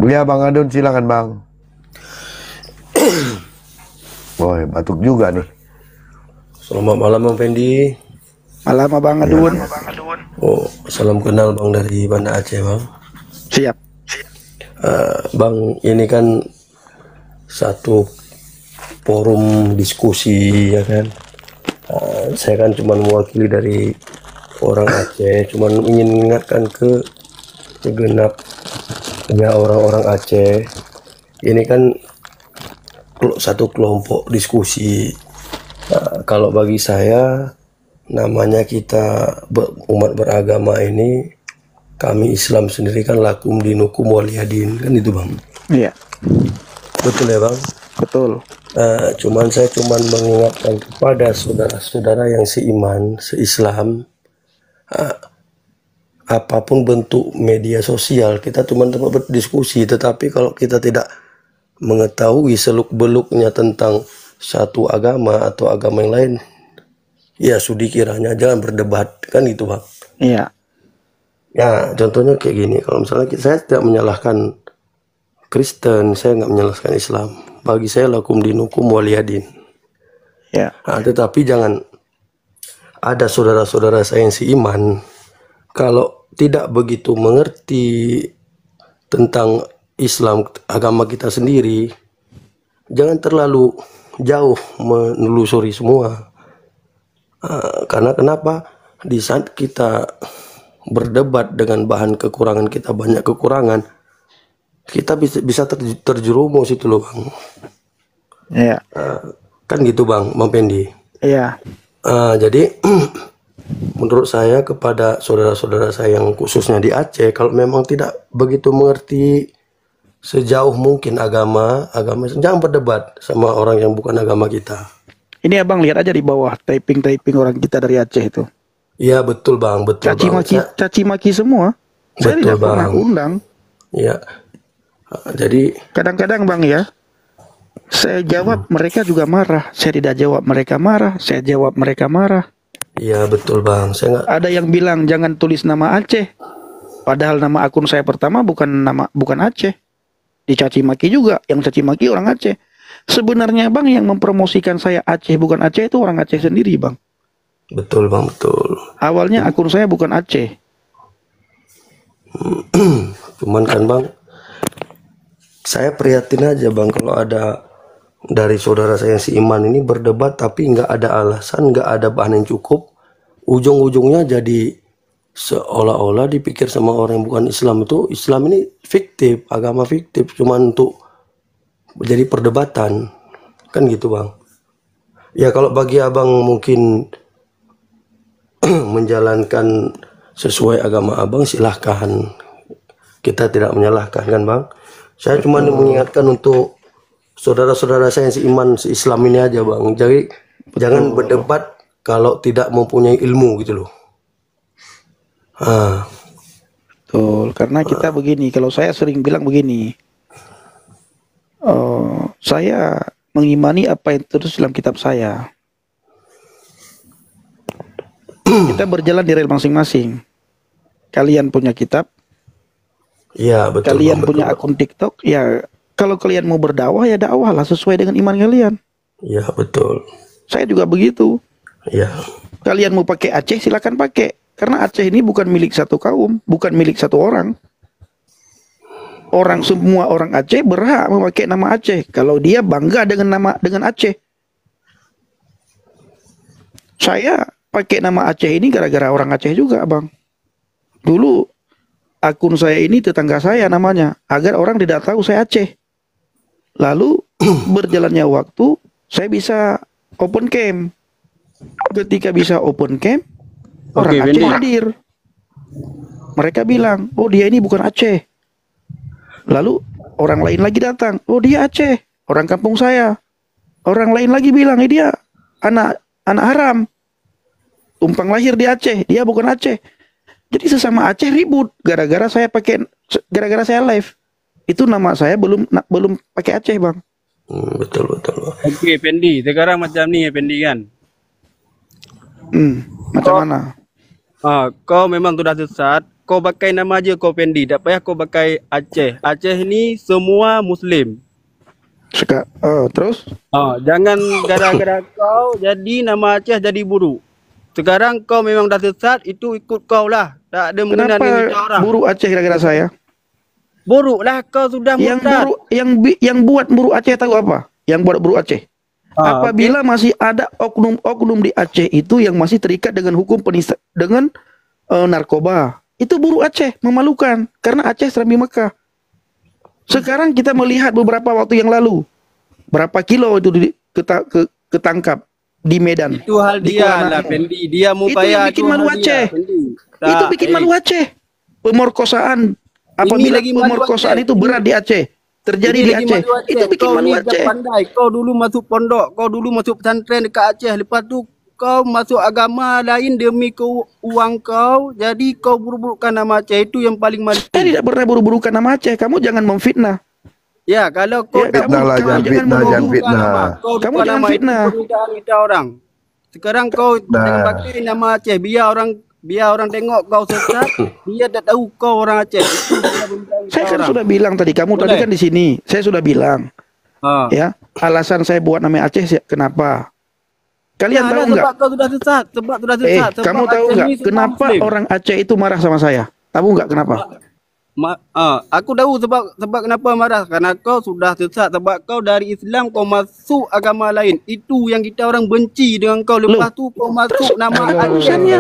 Ya Bang Adun, silakan Bang. Boy, batuk juga nih. Selamat malam Bang Fendi. Malam Abang Adun. Oh, salam kenal Bang dari Banda Aceh Bang. Siap. Bang, ini kan satu forum diskusi ya kan. Saya kan cuma mewakili dari orang Aceh, cuma ingin mengingatkan ke segenap ya orang-orang Aceh. Ini kan satu kelompok diskusi. Kalau bagi saya, namanya kita umat beragama ini, kami Islam sendiri kan lakum dinukum waliyadin, kan itu Bang. Iya. Betul ya Bang? Betul. Saya mengingatkan kepada saudara-saudara yang seiman, seislam, apapun bentuk media sosial, kita cuma tempat berdiskusi, tetapi kalau kita tidak mengetahui seluk-beluknya tentang satu agama atau agama yang lain, ya sudi kiranya jangan berdebat, kan gitu Bang. Iya. Ya contohnya kayak gini, kalau misalnya saya tidak menyalahkan Kristen, saya nggak menyalahkan Islam. Bagi saya lakum dinukum waliyadin. Ya. Tetapi jangan ada saudara-saudara saya yang seiman, kalau tidak begitu mengerti tentang Islam, agama kita sendiri, jangan terlalu jauh menelusuri semua. Karena kenapa? Di saat kita berdebat dengan bahan kekurangan kita, banyak kekurangan, kita bisa terjerumus itu loh Bang. Iya. Kan gitu Bang Pendi. Iya. Jadi menurut saya kepada saudara-saudara saya yang khususnya di Aceh, kalau memang tidak begitu mengerti sejauh mungkin agama, jangan berdebat sama orang yang bukan agama kita. Ini Abang lihat aja di bawah typing orang kita dari Aceh itu. Iya betul Bang, betul Caci maki semua. Saya betul tidak pernah undang. Iya. Jadi kadang-kadang Bang ya, saya jawab mereka juga marah. Saya tidak jawab mereka marah. Saya jawab mereka marah. Iya betul Bang. Ada yang bilang jangan tulis nama Aceh, padahal nama akun saya pertama bukan Aceh. Dicaci maki juga, yang caci maki orang Aceh. Sebenarnya Bang yang mempromosikan saya Aceh bukan Aceh itu orang Aceh sendiri Bang. Betul Bang, betul. Awalnya akun saya bukan Aceh. Cuman kan Bang, saya prihatin aja Bang kalau ada dari saudara saya yang seiman ini berdebat tapi nggak ada alasan, nggak ada bahan yang cukup, ujung-ujungnya jadi seolah-olah dipikir sama orang yang bukan Islam itu Islam ini fiktif, agama fiktif, cuman untuk jadi perdebatan, kan gitu Bang. Ya kalau bagi Abang mungkin menjalankan sesuai agama Abang silahkan, kita tidak menyalahkan kan Bang. Saya cuma mengingatkan untuk saudara-saudara saya yang seiman, seislam ini aja Bang. Jadi jangan berdebat kalau tidak mempunyai ilmu gitu loh. Betul, karena kita begini, kalau saya sering bilang begini, saya mengimani apa yang tertulis dalam kitab saya. Kita berjalan di rel masing-masing. Kalian punya kitab, ya, betul, kalian betul, punya akun TikTok, ya kalau kalian mau berdakwah ya dakwah lah sesuai dengan iman kalian. Ya betul. Saya juga begitu. Ya. Kalian mau pakai Aceh silakan pakai, karena Aceh ini bukan milik satu kaum, bukan milik satu orang. Semua orang Aceh berhak memakai nama Aceh kalau dia bangga dengan Aceh. Saya pakai nama Aceh ini gara-gara orang Aceh juga, Bang. Dulu akun saya ini tetangga saya namanya, agar orang tidak tahu saya Aceh. Lalu berjalannya waktu, saya bisa open cam. Ketika bisa open cam, orang Aceh hadir. Mereka bilang, oh dia ini bukan Aceh. Lalu orang lain lagi datang, oh dia Aceh, orang kampung saya. Orang lain lagi bilang, dia anak haram, tumpang lahir di Aceh, dia bukan Aceh. Jadi sesama Aceh ribut gara-gara saya live. Itu nama saya belum pakai Aceh, Bang. Betul. Oke, Pendi. Sekarang macam ni, Pendi kan? Macam mana? Kau memang sudah sesat. kau pakai nama aja kau Pendi, tak payah kau pakai Aceh. Aceh ini semua Muslim. Terus? Jangan gara-gara kau jadi nama Aceh jadi buruk. Sekarang kau memang dah sesat, itu ikut kau lah. Tak ada mengenal Kenapa dengan kita orang. buruk Aceh gara-gara saya? Buruk lah, kau sudah Yang murtad. buruk, yang buat buruk Aceh tahu apa? Yang buat buruk Aceh. Apabila masih ada oknum-oknum di Aceh itu yang masih terikat dengan hukum dengan narkoba, itu buruk Aceh, memalukan karena Aceh serambi Mekah. Sekarang kita melihat beberapa waktu yang lalu, berapa kilo itu ketangkap di Medan. Itu hal di dia Kuala lah, Namu. Pendi. Dia mau Itu yang bikin malu Aceh. Itu bikin malu Aceh. Pemerkosaan, apabila lagi malu pemerkosaan Aceh. itu berat di Aceh, terjadi di Aceh, itu bikin Kau malu ni dah Aceh. pandai. Kau dulu masuk pondok, kau dulu masuk pesantren dekat Aceh. Lepas tu kau masuk agama lain demi uang kau. Jadi kau buruk-burukkan nama Aceh. Itu yang paling malu. Saya tidak pernah buru-burukan nama Aceh. Kamu jangan memfitnah. Ya, kalau kau Ya, tak Fitnah lah, kamu jangan jangan fitnah, jangan menuduh. fitnah. Kau Kamu bukan jangan nama itu fitnah. permintaan kita orang. Sekarang kau jangan pakai nama Aceh. Biar orang tengok kau sesat. Dia tak tahu kau orang Aceh. Itu permintaan kita Saya kan orang. sudah bilang tadi. Kamu tadi Boleh. kan di sini. Saya sudah bilang. Ha. Ya, alasan saya buat nama Aceh kenapa? Kalian tahu nggak? Sebab kau sudah sesat. Sebab sudah sesat. Sebab Kamu tahu Aceh nggak ni semua kenapa Muslim. orang Aceh itu marah sama saya? Tahu nggak kenapa? Aku tahu sebab kenapa marah. Karena kau sudah sesat. Sebab kau dari Islam kau masuk agama lain. Itu yang kita orang benci dengan kau. Lepas tu kau masuk nama Aceh. urusannya?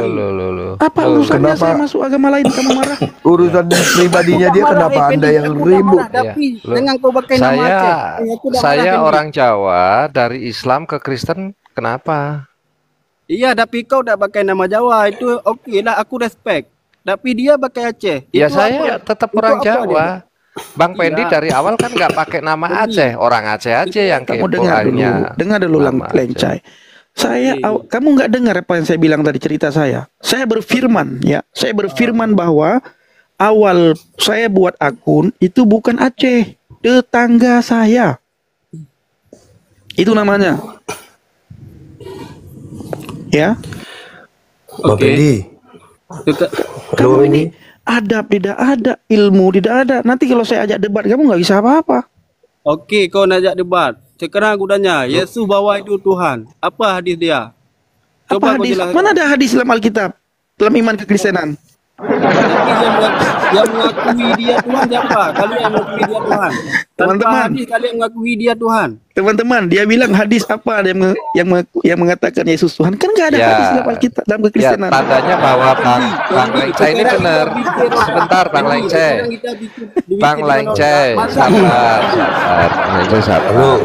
Apa urusannya Kenapa? saya masuk agama lain kamu marah? Urusan pribadinya dia, kenapa Anda yang ribut? Tapi Loh, dengan kau pakai nama Aceh. Aku dah marah, Saya Fendi. orang Jawa dari Islam ke Kristen, kenapa? Iya, tapi kau tak pakai nama Jawa. Itu okey lah, aku respect. Tapi dia pakai Aceh. Ya Itu saya apa? tetap Itu orang apa Jawa. dia? Bang Pendi Iya. dari awal kan nggak pakai nama Aceh, orang Aceh aja yang Kamu kepo dengar dulu, akhirnya dengar dulu nama Aceh. Lencai. Kamu nggak dengar apa yang saya bilang tadi cerita saya. Saya berfirman ya, saya berfirman bahwa awal saya buat akun itu bukan Aceh, tetangga saya. Itu namanya. Ya, Bang Oke. Pendi. Halo, kamu ini adab tidak ada, ilmu tidak ada. Nanti kalau saya ajak debat kamu nggak bisa apa-apa. Okey, kau nak ajak debat. Sekarang aku tanya, Yesus bawa itu Tuhan. Apa hadis dia? Apa Coba kau hadis? jelaskan. Mana ada hadis dalam Alkitab? Dalam iman kekristenan. Tapi yang mengakui dia Tuhan siapa? Kalian yang mengakui dia Tuhan. Tanpa Teman-teman. hadis kalian mengakui dia Tuhan. Teman-teman, dia bilang hadis apa yang mengatakan Yesus Tuhan? Kan nggak ada Ya. hadis dalam Alkitab, dalam Ya, kekristenan. tandanya bahwa Bang Lengce ini benar. Sebentar Bang Lengce. Bang Lengce, sabar. Bang Lengce sabar.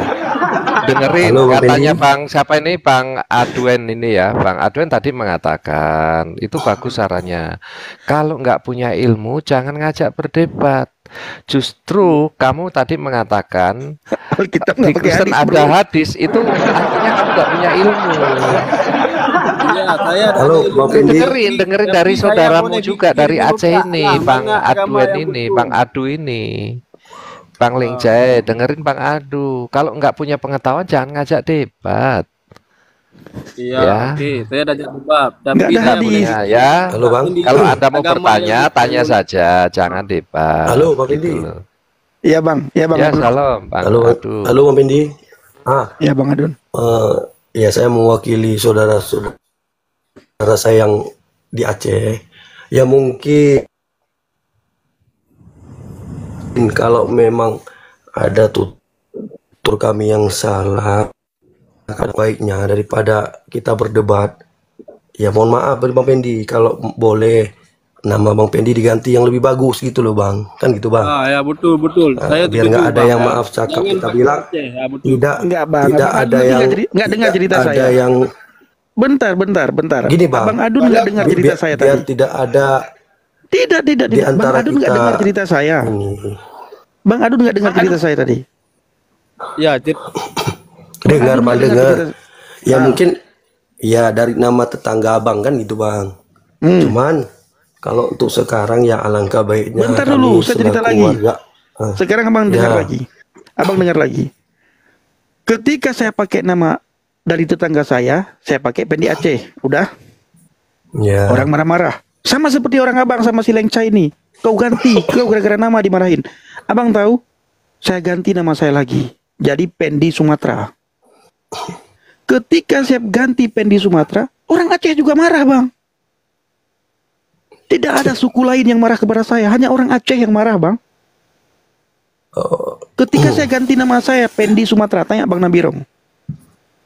Dengerin Halo, Bang katanya Benny. Bang siapa ini Bang Adwen ini ya. Bang Adwen tadi mengatakan itu bagus sarannya. Kalau nggak punya ilmu jangan ngajak berdebat. Justru kamu tadi mengatakan Alkitab di nggak pakai Kristen hadis, ada bro. hadis itu artinya kamu nggak punya ilmu. Iya, saya ada Halo, ilmu. Bang Fendi. Dengerin dari Tapi saya saudaramu boleh juga bikin dari dulu, Aceh Kak. ini, Lah, Bang mana agama Adwen yang ini, betul? Bang Adu ini. Bang Lingcai, dengerin Bang Adu. Kalau nggak punya pengetahuan jangan ngajak debat. Iya, Ya. oke. Saya dah ajak debat. Tapi Nggak ada saya hadis. boleh Ya, ya. Halo, Bang. Kalau Anda mau Agama bertanya, yang tanya betul. saja, jangan debat. Halo, Bang Gitu Fendi. loh. Iya bang, iya bang. Ya, Adun. salam Bang Halo, Adu. halo Bang Pendi. Iya bang Adun. Ya saya mewakili saudara saya yang di Aceh. Ya mungkin kalau memang ada tutur kami yang salah, akan baiknya daripada kita berdebat. Ya mohon maaf Bang Pendi, kalau boleh nama Bang Pendi diganti yang lebih bagus gitu loh Bang, kan gitu Bang. Ya betul. Saya Biar setuju, nggak ada Bang, yang ya. maaf cakap Jangan kita pakai bilang Aceh, ya, betul. tidak Enggak, Bang. tidak Abang ada Adun yang nggak dengar cerita tidak saya. ada yang Bentar. Gini, Bang. Bang Adun nggak dengar cerita saya biar tadi. tidak ada Tidak. di Bang antara Adun nggak kita dengar cerita saya. ini. Bang Adun nggak dengar cerita saya tadi. Ya, Dengar Adun Bang, nggak dengar. cerita- Ya mungkin ya dari nama tetangga Abang kan gitu Bang. Cuman kalau untuk sekarang ya alangkah baiknya Bentar kami dulu, saya cerita selaku lagi. warga. Sekarang abang dengar Ya. lagi. Abang dengar lagi. Ketika saya pakai nama dari tetangga saya pakai Pendi Aceh. Udah. Ya. Orang marah-marah. Sama seperti orang abang sama si Lengca ini. Kau ganti, kau gara-gara nama dimarahin. Abang tahu, saya ganti nama saya lagi. Jadi Pendi Sumatera. Ketika saya ganti Pendi Sumatera, orang Aceh juga marah, Bang. Tidak ada suku lain yang marah kepada saya, hanya orang Aceh yang marah, Bang. Ketika saya ganti nama saya Pendi Sumatera, tanya Bang Nabirong.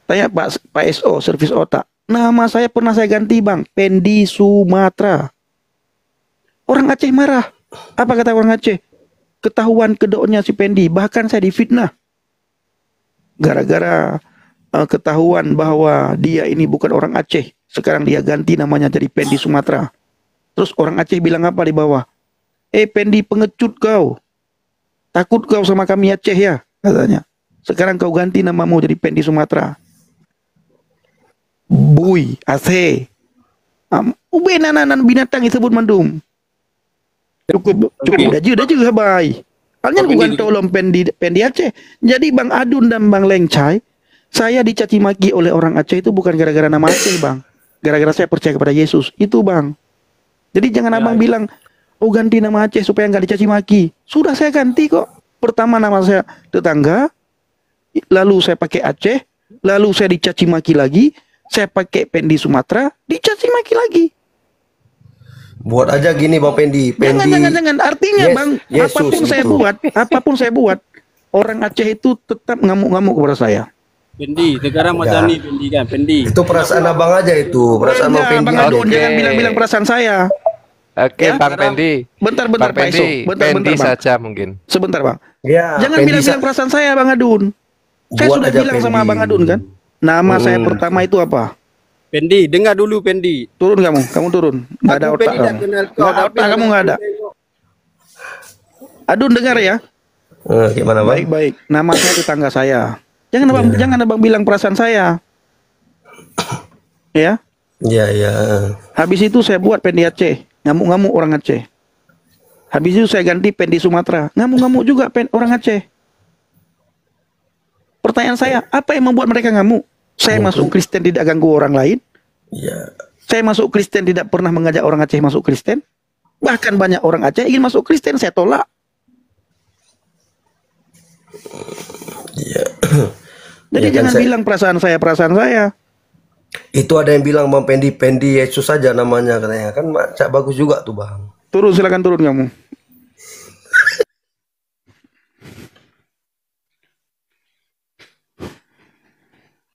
Tanya Pak SO, servis otak. Nama saya pernah saya ganti, Bang, Pendi Sumatera. Orang Aceh marah. Apa kata orang Aceh? Ketahuan kedoknya si Pendi, bahkan saya difitnah. Gara-gara ketahuan bahwa dia ini bukan orang Aceh. Sekarang dia ganti namanya jadi Pendi Sumatera. Terus orang Aceh bilang apa di bawah? Pendi pengecut kau. Takut kau sama kami Aceh ya, katanya. Sekarang kau ganti namamu jadi Pendi Sumatera. Bui, Aceh. Ubenanan binatang disebut mandum. Cukup dah juga bay. Halnya bukan tolong Pendi Aceh. Jadi Bang Adun dan Bang Lengcai, saya dicaci maki oleh orang Aceh itu bukan gara-gara nama Aceh, Bang. Gara-gara saya percaya kepada Yesus. Itu, Bang. Jadi jangan abang bilang, oh ganti nama Aceh supaya nggak dicaci maki. Sudah saya ganti kok. Pertama nama saya tetangga, lalu saya pakai Aceh, lalu saya dicaci maki lagi, saya pakai Pendi Sumatera, dicaci maki lagi. Buat aja gini Bang Pendi. Jangan. Artinya Yes, Bang, Yesus apapun saya buat, orang Aceh itu tetap ngamuk-ngamuk kepada saya. Pendi, sekarang macam ni Pendi kan, Pendi. Itu perasaan abang aja itu. Perasaan Bang Pendi. Bang Adun, Oke. jangan bilang-bilang perasaan saya. Oke, Ya, Bang Pendi. Bentar Bang Pak Iso. Pendi, Bentar Pendi Bang. saja mungkin. Sebentar Bang. Ya, Jangan Pendi bilang-bilang perasaan saya Bang Adun. Saya Buat sudah aja bilang sama Pendi. Bang Adun kan. Nama saya pertama itu apa? Pendi, dengar dulu Pendi. Turun kamu turun. Nggak ada Aku otak Pendi tak kamu. kenal kau, Nggak ada tapi otak kamu nggak ada. Adun dengar ya. Gimana Bang? Baik. Nama saya tetangga saya. Jangan abang bilang perasaan saya. Ya. Iya. Habis itu saya buat Pendi Aceh. Ngamuk-ngamuk orang Aceh. Habis itu saya ganti Pendi Sumatera. Ngamuk-ngamuk juga orang Aceh. Pertanyaan saya, apa yang membuat mereka ngamuk? Saya masuk Kristen tidak ganggu orang lain. Iya. Saya masuk Kristen tidak pernah mengajak orang Aceh masuk Kristen. Bahkan banyak orang Aceh ingin masuk Kristen, saya tolak. Iya. Jadi Ya kan, jangan bilang perasaan saya. itu ada yang bilang Bang Pendi Yesus saja namanya katanya. Kan bagus juga tuh Bang. Turun, silakan turun kamu.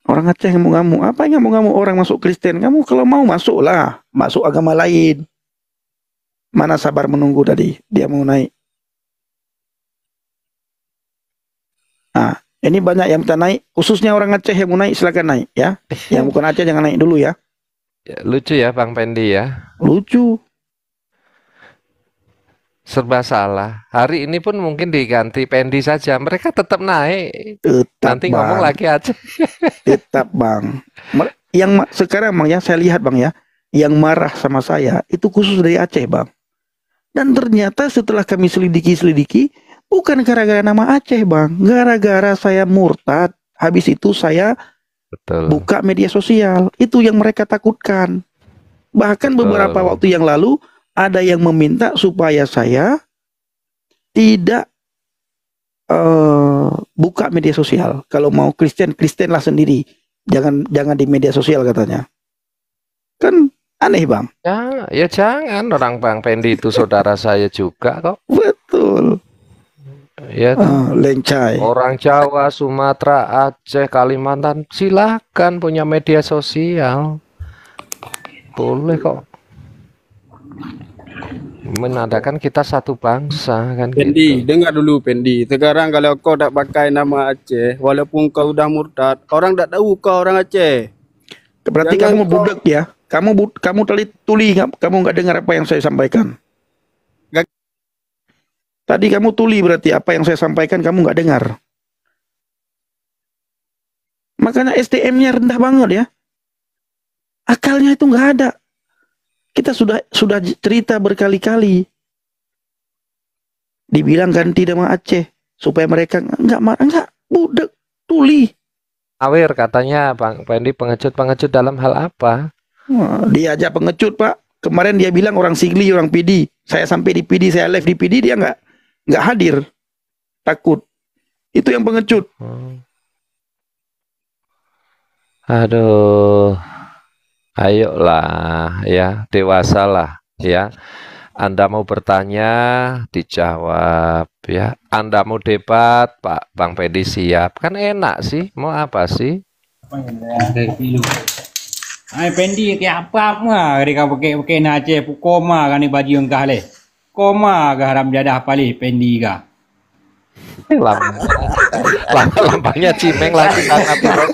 Orang Aceh ngamuk-ngamuk. Apa yang ngamuk-ngamuk orang masuk Kristen? Kamu kalau mau masuklah. Masuk agama lain. Mana sabar menunggu tadi. Dia mau naik. Nah, ini banyak yang minta naik. Khususnya orang Aceh yang mau naik, silakan naik ya. Yang bukan Aceh jangan naik dulu ya. Lucu ya Bang Pendi ya. Lucu. Serba salah. Hari ini pun mungkin diganti Pendi saja. Mereka tetap naik. Tetap Nanti Bang. ngomong lagi aja. Tetap Bang. Sekarang Bang ya, saya lihat Bang ya. Yang marah sama saya itu khusus dari Aceh Bang. Dan ternyata setelah kami selidiki, bukan gara-gara nama Aceh Bang. Gara-gara saya murtad. Habis itu saya Betul. buka media sosial. Itu yang mereka takutkan. Bahkan beberapa waktu yang lalu ada yang meminta supaya saya tidak buka media sosial. Kalau mau Kristenlah sendiri. Jangan di media sosial katanya. Kan aneh Bang. Ya jangan, orang Bang Pendi itu saudara saya juga kok. Betul. Ya, Lengcai. orang Jawa, Sumatera, Aceh, Kalimantan, silakan punya media sosial. Boleh kok. Menandakan kita satu bangsa kan Pendi, gitu. dengar dulu Pendi. Sekarang kalau kau tak pakai nama Aceh, walaupun kau sudah murtad, orang tak tahu kau orang Aceh. Berarti Jangan kamu budek ya. Kamu tuli kamu nggak dengar apa yang saya sampaikan. Tadi kamu tuli berarti apa yang saya sampaikan kamu nggak dengar. Makanya SDM-nya rendah banget ya. Akalnya itu nggak ada. Kita sudah cerita berkali-kali. Dibilang ganti nama Aceh supaya mereka nggak marah, nggak budek tuli. Awir katanya Bang Pendi pengecut dalam hal apa? Wah, dia aja pengecut Pak. Kemarin dia bilang orang Sigli, orang PD. Saya sampai di PD, saya live di PD, dia nggak hadir. Takut. Itu yang pengecut. Aduh, ayolah ya, dewasalah ya. Anda mau bertanya, dijawab ya. Anda mau debat, Pak Bang Pedi siap. Kan enak sih, mau apa sih? Ai Pendi ke apa mah mereka pakai nace koma kan ni baju yang kah le. Koma ke haram jadah pali Pendi ka. Lambangnya cimeng lagi sana, bro.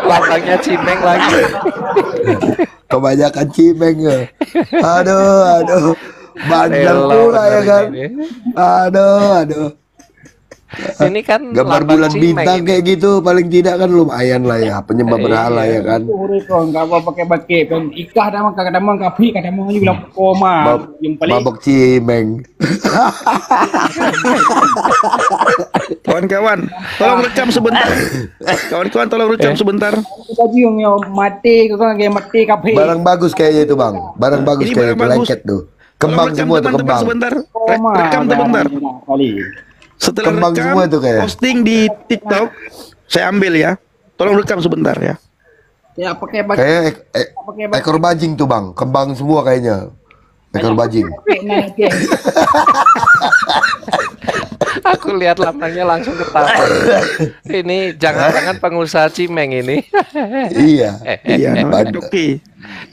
Lambangnya cimeng lagi. Kebanyakan cimeng ya. Aduh. Bandel pula ya kan. Aduh. Ini kan Gambar lambang bulan cimeng bintang ini. kayak gitu paling tidak kan lumayan lah ya, penyembah berhala ya kan. Mereka enggak apa pakai pen ikah dah kadang-kadang kapi kadang-kadang juga bilang koma yang paling Mabok cimeng. Kawan-kawan, tolong rekam sebentar. Kawan-kawan, tolong rekam sebentar. baju yang mati kau kan kayak mati kapi. Barang bagus kayaknya itu bang. Barang bagus Ini kayaknya barang bagus. lengket tuh. Kembang Tolong rekam semua tuh teman-teman kembang. sebentar. Koma Rekam ke sebentar. haram jadah pali. Setelah Kembang rekam, semua tuh kayak. posting di TikTok, saya ambil ya. Tolong rekam sebentar ya. Ya pakai baju Kayak pakai baju ekor bajing tuh bang. Kembang semua kayaknya. Ekor bajing. naik. Aku lihat lambangnya langsung ketawa. Ini jangan-jangan pengusaha cimeng ini. Iya. Iya, namanya Bandel.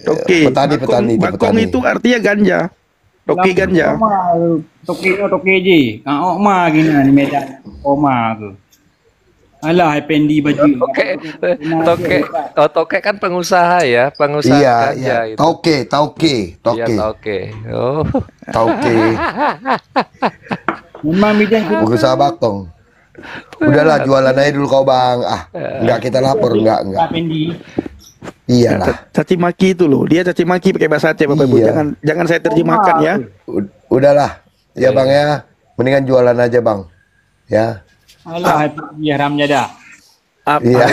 Doki. Petani, Bakong petani. itu artinya ganja. Doki ganja. Toki je. Kau mah gini ni Medan. Koma tu. Alah Pendi baju. Toke kan pengusaha ya, pengusaha Iya, ganja iya. itu. Tauke. Iya, toke. Oh. Tauke. Memang Medan kita Pengusaha bakong. Udahlah jualan aja dulu kau bang. Enggak kita lapor enggak. Pendi. Iyalah. Caci maki itu loh. Dia caci maki pakai bahasa Aceh Bapak Ibu. Iya. Jangan saya terjemahkan ya. Udahlah. Ya bang ya. Mendingan jualan aja bang. Ya. Alah Pendi haram jadah. Iya.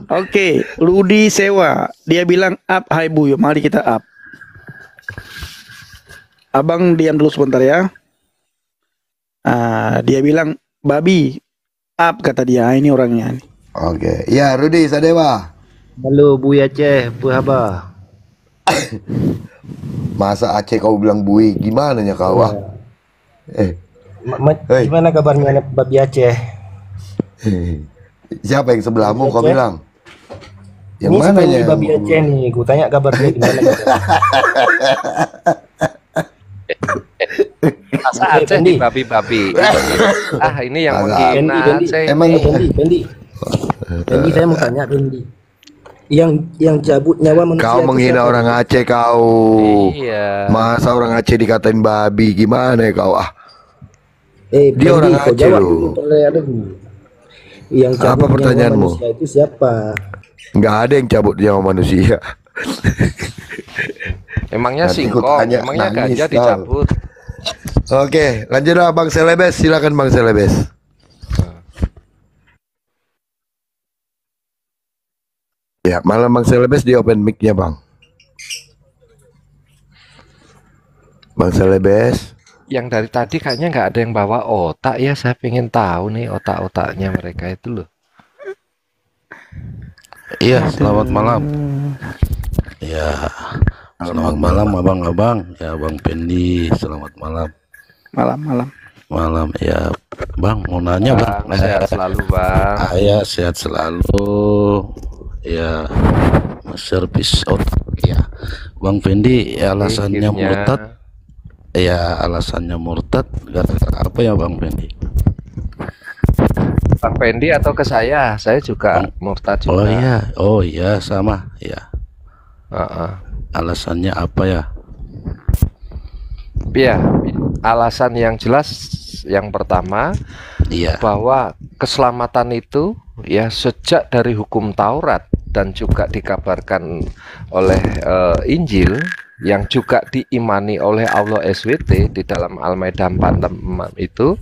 Oke, Ludi sewa. Dia bilang up, hai Bu. Yuk, mari kita up. Abang diam dulu sebentar ya. Dia bilang babi up kata dia. Ini orangnya. Oke. Ya Rudi Sadewa. Halo Bu Aceh, Bu Haba. Masa Aceh kau bilang bui? Gimana ya kau? Hei. Gimana kabarnya Babi Aceh? Siapa yang sebelahmu kau bilang? Yang Ini mana sebenarnya ya? Babi Aceh nih, ku tanya kabar dia gimana. Masa Aceh di babi-babi. Ini yang menghina Aceh. Emang Pendi, saya mau tanya Pendi. Yang cabut nyawa manusia. kau itu menghina siapa? orang Aceh kau. Iya. Masa orang Aceh dikatain babi? Gimana ya kau? Dia Dia orang kau Aceh jawab loh. dulu, dulu. Yang Apa cabut nyawa pertanyaanmu? manusia itu siapa? Nggak ada yang cabut nyawa manusia. Emangnya Nanti ku singkong, tanya, emangnya nangis ganja kau. dicabut. Oke, lanjutlah Bang Selebes. Silakan Bang Selebes. Ya, malam Bang Selebes di open mic-nya Bang. Bang Selebes. Yang dari tadi kayaknya nggak ada yang bawa otak ya. Saya pengen tahu nih otak-otaknya mereka itu loh. Iya, selamat malam. Ya, selamat malam abang-abang. Ya, Bang Pendi, selamat malam. Malam-malam. Malam, ya, Bang. Mau nanya, Bang. Sehat selalu Bang. Ya, sehat selalu. Ya, servis otak. Ya, Bang Pendi, alasannya Akhirnya. murtad. Ya, alasannya murtad. Gara-gara apa ya, Bang Pendi? Bang Pendi atau ke saya? Saya juga murtad juga. Oh iya, sama. Ya, Heeh. alasannya apa ya? Iya, alasan yang jelas yang pertama Iya. bahwa keselamatan itu ya sejak dari hukum Taurat dan juga dikabarkan oleh Injil yang juga diimani oleh Allah SWT di dalam Al-Maidah 46 itu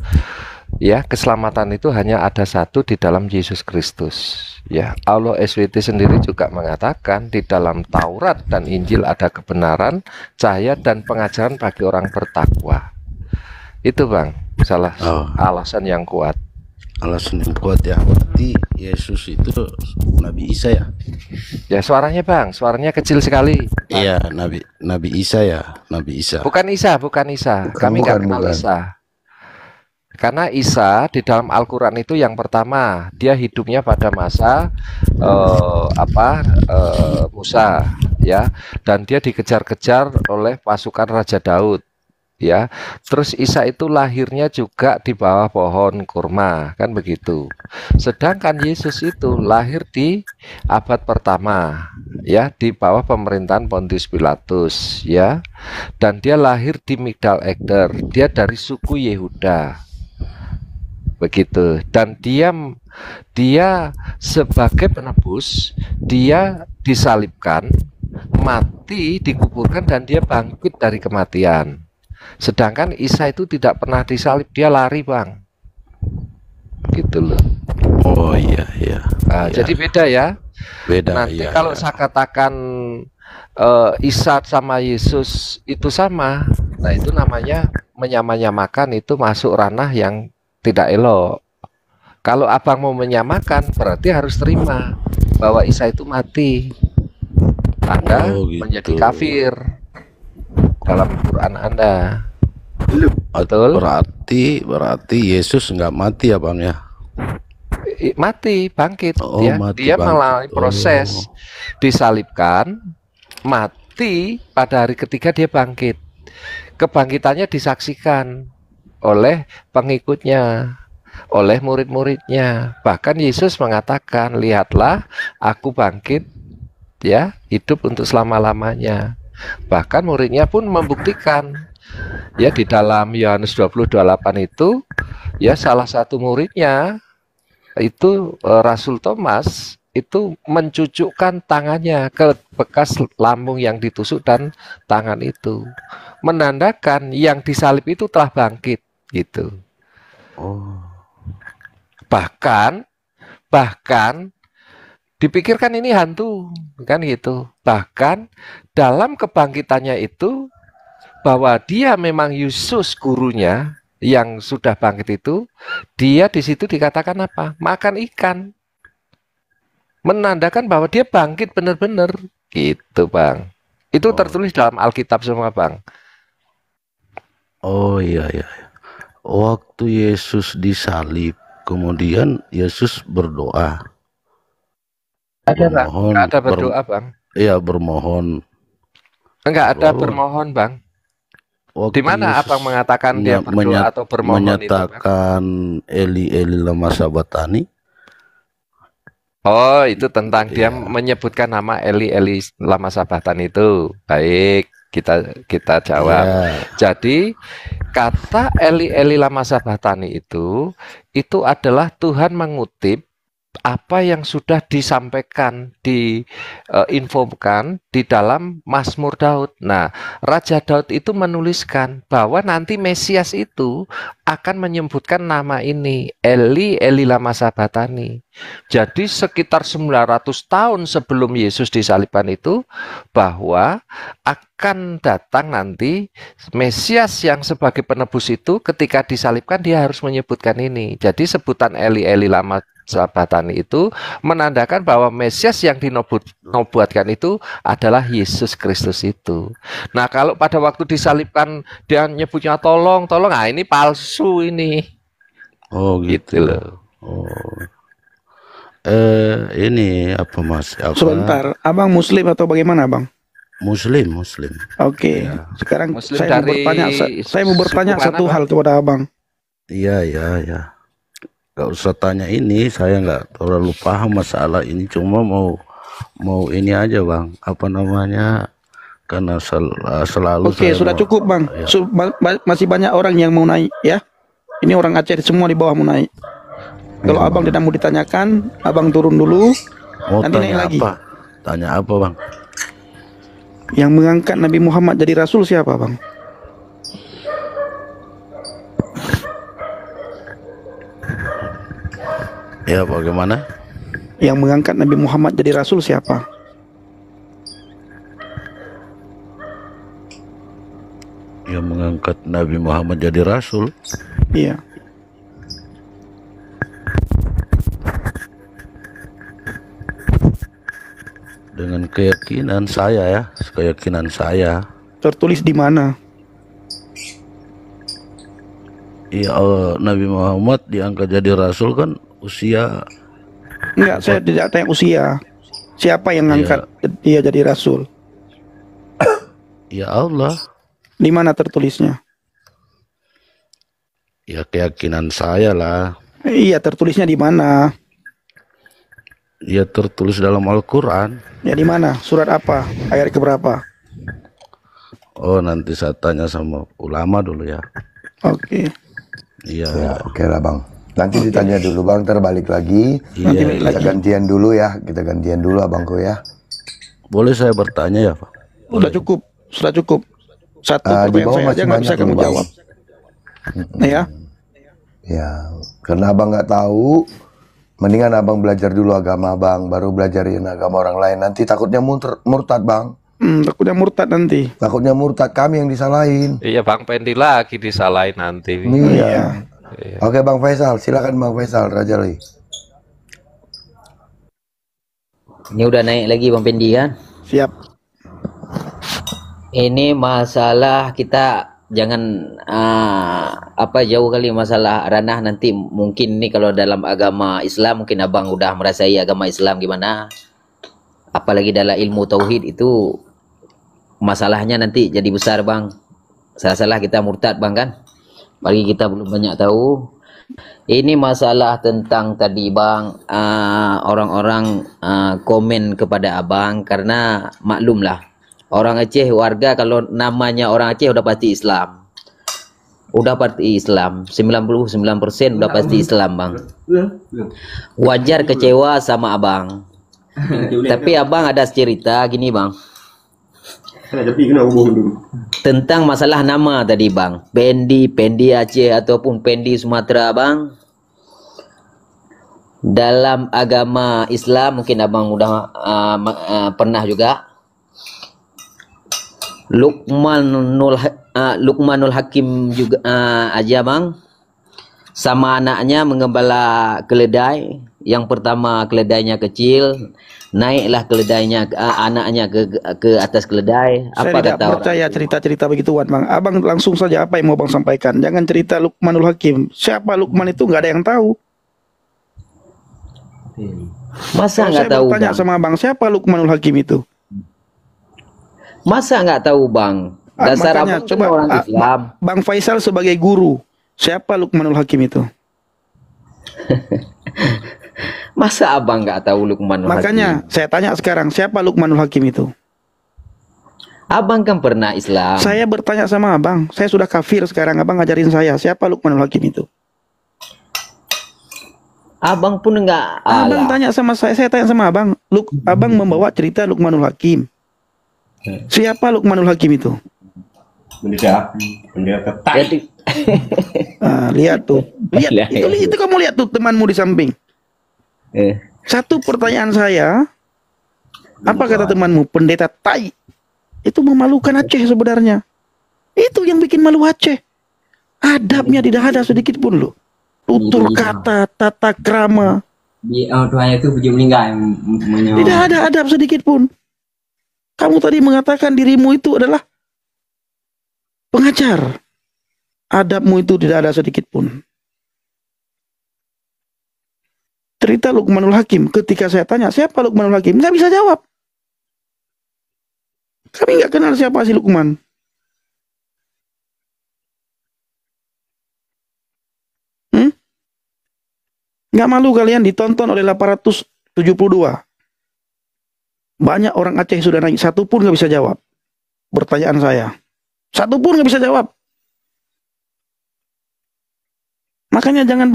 Ya, keselamatan itu hanya ada satu di dalam Yesus Kristus. Ya, Allah SWT sendiri juga mengatakan di dalam Taurat dan Injil ada kebenaran, cahaya dan pengajaran bagi orang bertakwa. Itu Bang, salah alasan yang kuat. Alasan yang kuat ya. Berarti Yesus itu Nabi Isa ya? Ya, suaranya Bang, suaranya kecil sekali. Iya, Nabi Isa ya, Nabi Isa. Bukan Isa. Kami nggak kenal Isa. Karena Isa di dalam Al-Quran itu yang pertama, dia hidupnya pada masa Musa, ya, dan dia dikejar-kejar oleh pasukan Raja Daud, ya. Terus Isa itu lahirnya juga di bawah pohon kurma, kan begitu. Sedangkan Yesus itu lahir di abad pertama, ya, di bawah pemerintahan Pontius Pilatus, ya, dan dia lahir di Migdal Eder, dia dari suku Yehuda. Begitu, dan dia sebagai penebus, dia disalibkan, mati, dikuburkan, dan dia bangkit dari kematian. Sedangkan Isa itu tidak pernah disalib, dia lari Bang, gitu loh. Oh iya. Nah, iya. jadi beda ya. Beda. Nanti iya, kalau iya. saya katakan Isa sama Yesus itu sama, nah itu namanya menyamakan, itu masuk ranah yang tidak elok. Kalau abang mau menyamakan, berarti harus terima bahwa Isa itu mati. Anda gitu. menjadi kafir dalam Quran Anda. Betul? Berarti Yesus nggak mati ya Bang ya? Mati, bangkit. Oh, Ya. mati, Dia bangkit. melalui proses disalibkan, mati, pada hari ketiga dia bangkit. Kebangkitannya disaksikan oleh pengikutnya, oleh murid-muridnya. Bahkan Yesus mengatakan, lihatlah aku bangkit, ya, hidup untuk selama-lamanya. Bahkan muridnya pun membuktikan, ya, di dalam Yohanes 20:28 itu, ya, salah satu muridnya itu Rasul Thomas itu mencucukkan tangannya ke bekas lambung yang ditusuk dan tangan itu menandakan yang disalib itu telah bangkit, gitu. Bahkan dipikirkan ini hantu, kan gitu. Bahkan dalam kebangkitannya itu, bahwa dia memang Yesus gurunya yang sudah bangkit itu, dia di situ dikatakan apa? Makan ikan. Menandakan bahwa dia bangkit benar-benar, gitu Bang. Itu tertulis dalam Alkitab semua Bang. Oh iya. Waktu Yesus disalib, kemudian Yesus berdoa. Ada Bang? Bermohon, Nggak ada berdoa Bang? Iya, bermohon. Enggak ada Lalu, bermohon Bang. waktu Di mana Yesus Abang mengatakan dia berdoa atau bermohon itu Bang? menyatakan Eli Eli lama sabatani. Oh, itu tentang dia Iya. menyebutkan nama Eli Eli lama sabatan itu. Baik, kita jawab. Iya. Jadi kata Eli Eli lama sabatani itu adalah Tuhan mengutip apa yang sudah disampaikan, diinfokan di dalam Mazmur Daud. Nah, Raja Daud itu menuliskan bahwa nanti Mesias itu akan menyebutkan nama ini, Eli Eli lama sabatani. Jadi sekitar 900 tahun sebelum Yesus disalibkan itu, bahwa akan datang nanti Mesias yang sebagai penebus itu, ketika disalibkan dia harus menyebutkan ini. Jadi sebutan Eli Eli lama sabatani itu menandakan bahwa Mesias yang dinobuatkan itu adalah Yesus Kristus itu. Nah, kalau pada waktu disalibkan dia nyebutnya tolong, nah ini palsu ini. Oh Gitu gitu. loh. Oh. Ini apa Mas? Apa? Sebentar, abang Muslim atau bagaimana bang? Muslim. Oke, sekarang Muslim saya mau dari bertanya, saya mau bertanya suku mana, satu Bang? hal kepada abang. Iya. Gak usah tanya ini, saya nggak terlalu paham masalah ini. Cuma mau ini aja Bang. Apa namanya? Karena selalu. Oke, saya sudah cukup bang. Ya. Masih banyak orang yang mau naik ya. Ini orang Aceh semua di bawah mau naik. Kalau Ya, abang Bang. tidak mau ditanyakan, abang turun dulu. Mau Nanti naik tanya lagi. apa? Tanya apa Bang? Yang mengangkat Nabi Muhammad jadi rasul siapa bang? Ya, bagaimana? Yang mengangkat Nabi Muhammad jadi rasul siapa? Yang mengangkat Nabi Muhammad jadi rasul? Iya. Dengan keyakinan saya Tertulis di mana? ya, Nabi Muhammad diangkat jadi rasul kan usia. Enggak, saya tidak tanya usia. Siapa yang ngangkat dia jadi rasul? Ya Allah. Di mana tertulisnya? Ya keyakinan saya lah. Iya, tertulisnya di mana? Ya tertulis dalam Al-Quran. Ya di mana? Surat apa? Ayat keberapa? Oh, nanti saya tanya sama ulama dulu ya. Oke. Iya. Ya, oke lah bang. Nanti ditanya dulu bang, terbalik lagi. Nanti Iya. balik Kita lagi. gantian dulu ya. Kita gantian dulu abangku ya. Boleh saya bertanya ya, Pak? Sudah cukup. Sudah cukup. Satu Di pertanyaan bawah saya aja masih nggak bisa banyak kamu loh, Bang. jawab. Ya. Ya, karena abang nggak tahu. Mendingan abang belajar dulu agama abang, baru belajarin agama orang lain. Nanti takutnya murtad bang. Takutnya murtad nanti. Takutnya murtad, kami yang disalahin. Iya, Bang Pendi lagi disalahin nanti. Iya. Iya. Oke bang Faisal, silakan bang Faisal Rajali. Ini udah naik lagi Bang Pendi kan? Siap. Ini masalah kita jangan jauh kali masalah ranah nanti. Mungkin ini kalau dalam agama Islam mungkin abang udah merasai agama Islam gimana. Apalagi dalam ilmu tauhid itu masalahnya nanti jadi besar bang. Salah-salah kita murtad bang kan. Apalagi kita belum banyak tahu. Ini masalah tentang tadi bang, orang-orang komen kepada abang karena maklumlah orang Aceh, warga kalau namanya orang Aceh udah pasti Islam. Udah pasti Islam, 99% udah pasti Islam bang. Wajar kecewa sama abang. Tapi abang ada cerita gini bang. Tentang masalah nama tadi bang, Pendi Aceh ataupun Pendi Sumatera bang. Dalam agama Islam mungkin abang udah pernah juga. Luqmanul Hakim juga aja bang. Sama anaknya mengembala keledai. Yang pertama keledainya kecil, naiklah keledainya anaknya ke atas keledai. Saya Apa tidak kata percaya cerita-cerita begituan bang. Abang langsung saja apa yang mau bang sampaikan. Jangan cerita Luqmanul Hakim. Siapa Luqman itu nggak ada yang tahu. Masa Kalau nggak saya tahu bertanya bang? sama abang, siapa Luqmanul Hakim itu? Masa nggak tahu bang? Dasar Makanya abang coba orang Islam. Bang Faisal sebagai guru, siapa Luqmanul Hakim itu? Masa abang nggak tahu Luqmanul Makanya Hakim? saya tanya sekarang, siapa Luqmanul Hakim itu? Abang kan pernah Islam. Saya bertanya sama abang, saya sudah kafir sekarang, abang ngajarin saya, siapa Luqmanul Hakim itu? Abang pun nggak. Abang tanya sama saya tanya sama abang, abang membawa cerita Luqmanul Hakim. Siapa Luqmanul Hakim itu? Jadi, Lihat tuh, lihat itu kamu lihat tuh temanmu di samping. Satu pertanyaan saya, apa kata temanmu? Pendeta tai. Itu memalukan Aceh sebenarnya. Itu yang bikin malu Aceh. Adabnya tidak ada sedikit pun loh. Tutur kata, tata krama. Di tuanya itu puji meninggal Tidak ada adab sedikit pun. Kamu tadi mengatakan dirimu itu adalah pengajar. Adabmu itu tidak ada sedikit pun. Cerita Luqmanul Hakim, ketika saya tanya siapa Luqmanul Hakim, nggak bisa jawab. Kami nggak kenal siapa si Luqman. Nggak malu kalian ditonton oleh 872. Banyak orang Aceh sudah naik, satu pun nggak bisa jawab pertanyaan saya. Satu pun nggak bisa jawab. Makanya jangan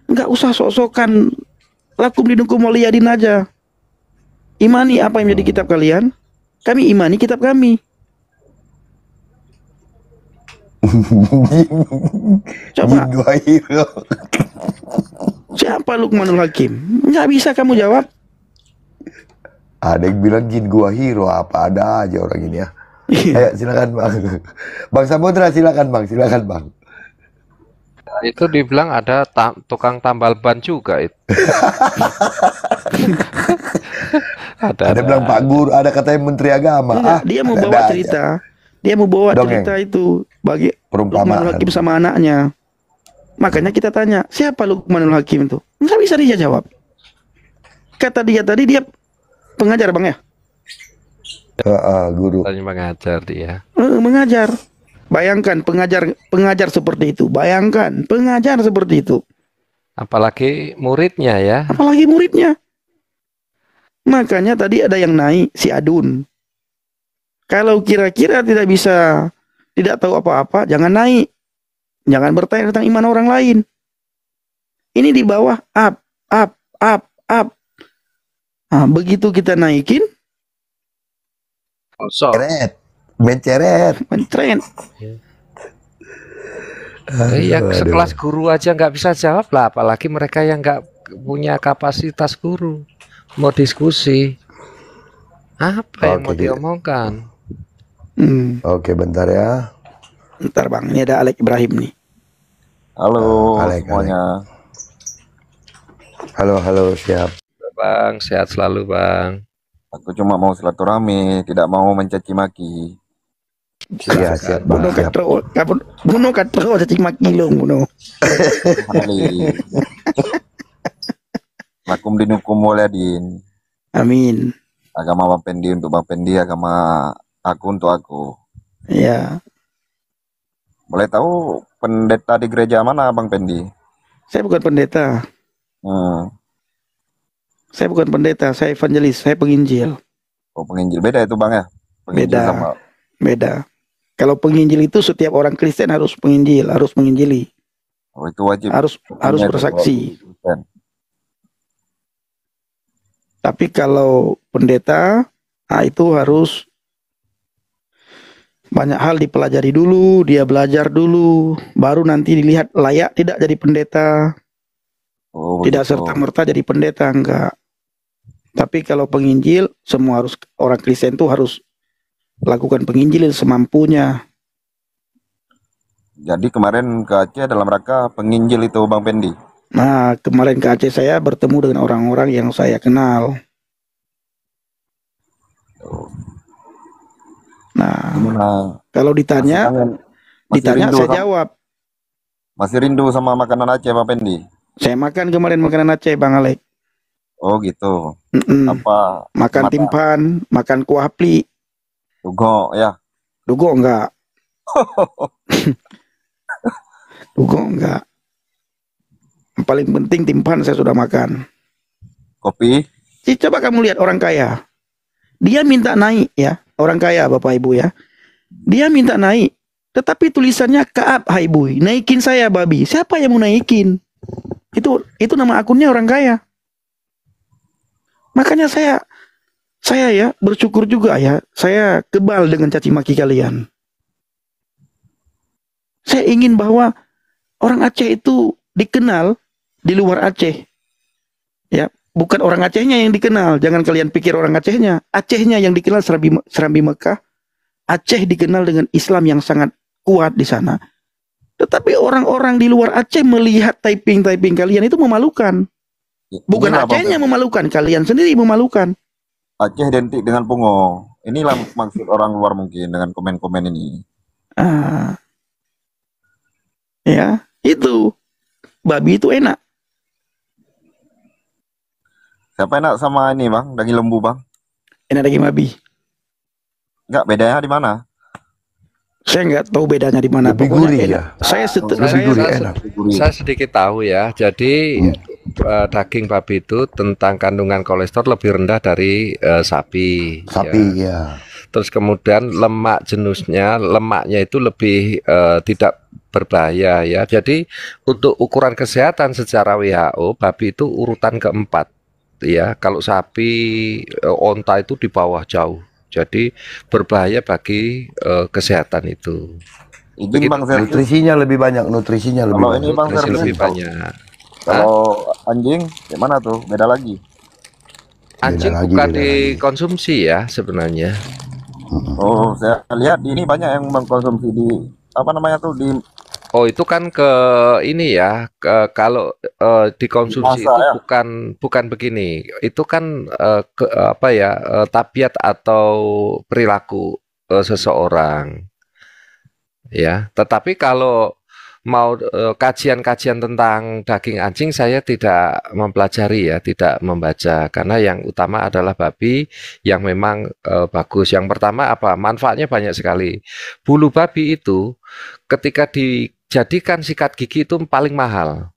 nggak usah sok-sokan, lakum dinukum waliyadin aja. Imani apa yang menjadi kitab kalian, kami imani kitab kami. Coba Siapa Lukmanul Hakim? Nggak bisa kamu jawab. Ada yang bilang jin gua hero, apa ada aja orang ini ya. Ayo silakan Bang. Bang Samudra silakan Bang, silakan Bang. Itu dibilang ada tukang tambal ban juga itu. Ada bilang Pak Guru, ada katanya Menteri Agama. Enggak, dia mau bawa cerita. Dia mau bawa Dongeng. cerita itu bagi Perumpamaan. Lukmanul Hakim sama anaknya. Makanya kita tanya, siapa Lukmanul Hakim itu? Nggak bisa dia jawab. Kata dia tadi dia pengajar Bang ya? Guru. Tanya mengajar dia. Mengajar. Bayangkan pengajar seperti itu. Bayangkan pengajar seperti itu. Apalagi muridnya ya. Apalagi muridnya. Makanya tadi ada yang naik si Adun. Kalau kira-kira tidak bisa, tidak tahu apa-apa, jangan naik. Jangan bertanya tentang iman orang lain. Ini di bawah up. Nah, begitu kita naikin, Menceret. Menceret. Iya, sekelas guru aja nggak bisa jawab lah, apalagi mereka yang nggak punya kapasitas guru. Mau diskusi, apa yang mau diomongkan? Oke, bentar ya. Bentar Bang, ini ada Alek Ibrahim nih. Halo Alek, semuanya. Halo, siap. Bang, sehat selalu Bang. Aku cuma mau silaturahmi, tidak mau mencaci maki. Iya, siap Bang. Bunuh katro cacing maki lo, bunuh. Makum dinukum waladin. Amin. Agama Bang Pendi untuk Bang Pendi, agama aku untuk aku. Iya. Boleh tahu pendeta di gereja mana Bang Pendi? Saya bukan pendeta. Saya bukan pendeta, saya evangelis, saya penginjil. Oh, penginjil. Beda itu Bang ya? Penginjil sama... Beda. Kalau penginjil itu setiap orang Kristen harus penginjil, harus menginjili. Oh, itu wajib. Harus bersaksi. Tapi kalau pendeta, nah itu harus banyak hal dipelajari dulu, dia belajar dulu, baru nanti dilihat layak tidak jadi pendeta. Oh, tidak serta-merta jadi pendeta, enggak. Tapi kalau penginjil, semua harus, orang Kristen itu harus lakukan penginjilan semampunya. Jadi kemarin ke Aceh dalam rangka penginjil itu Bang Pendi? Nah, kemarin ke Aceh saya bertemu dengan orang-orang yang saya kenal. Nah, kalau ditanya, saya jawab. Masih rindu sama makanan Aceh Bang Pendi? Saya makan kemarin makanan Aceh Bang Alek. Oh gitu. Apa? Makan timpan, makan kuah pli. Dugo ya? Dugo enggak. Dugo enggak. Yang paling penting timpan saya sudah makan. Kopi? Coba kamu lihat orang kaya. Dia minta naik ya. Orang kaya Bapak Ibu ya. Dia minta naik. Tetapi tulisannya Kaab hai Ibu. Naikin saya babi. Siapa yang mau naikin? Itu nama akunnya orang kaya. Makanya saya ya bersyukur juga ya. Saya kebal dengan caci maki kalian. Saya ingin bahwa orang Aceh itu dikenal di luar Aceh. Ya, bukan orang Acehnya yang dikenal. Jangan kalian pikir orang Acehnya. Acehnya yang dikenal Serambi Mekah. Aceh dikenal dengan Islam yang sangat kuat di sana. Tetapi orang-orang di luar Aceh melihat typing kalian itu memalukan. Bukan Acehnya memalukan, kalian sendiri memalukan. Aceh identik dengan pungo. Inilah maksud orang luar mungkin dengan komen-komen ini. Ya, itu. Babi itu enak. Siapa enak sama ini Bang? Daging lembu Bang? Enak daging babi. Enggak, bedanya di mana? Saya nggak tahu bedanya di mana. Lebih gurih ya. Saya sedikit tahu ya. Jadi daging babi itu tentang kandungan kolesterol lebih rendah dari sapi. Ya. Terus kemudian lemaknya itu lebih tidak berbahaya ya. Jadi untuk ukuran kesehatan secara WHO, babi itu urutan keempat ya. Kalau sapi, onta itu di bawah jauh. Jadi berbahaya bagi kesehatan itu. Nutrisinya lebih banyak, nutrisinya lebih banyak. Kalau ini Bang lebih banyak. Kalau anjing, gimana tuh? Beda lagi. Anjing lagi, bukan beda lagi. dikonsumsi ya sebenarnya. Oh, saya lihat ini banyak yang mengkonsumsi di apa namanya tuh di Oh, itu kan ke ini ya, kalau dikonsumsi masa itu ya. bukan begini. Itu kan apa ya, tabiat atau perilaku seseorang ya. Tetapi kalau mau kajian-kajian tentang daging anjing saya tidak mempelajari ya, tidak membaca karena yang utama adalah babi yang memang bagus. Yang pertama apa? Manfaatnya banyak sekali. Bulu babi itu ketika dijadikan sikat gigi itu paling mahal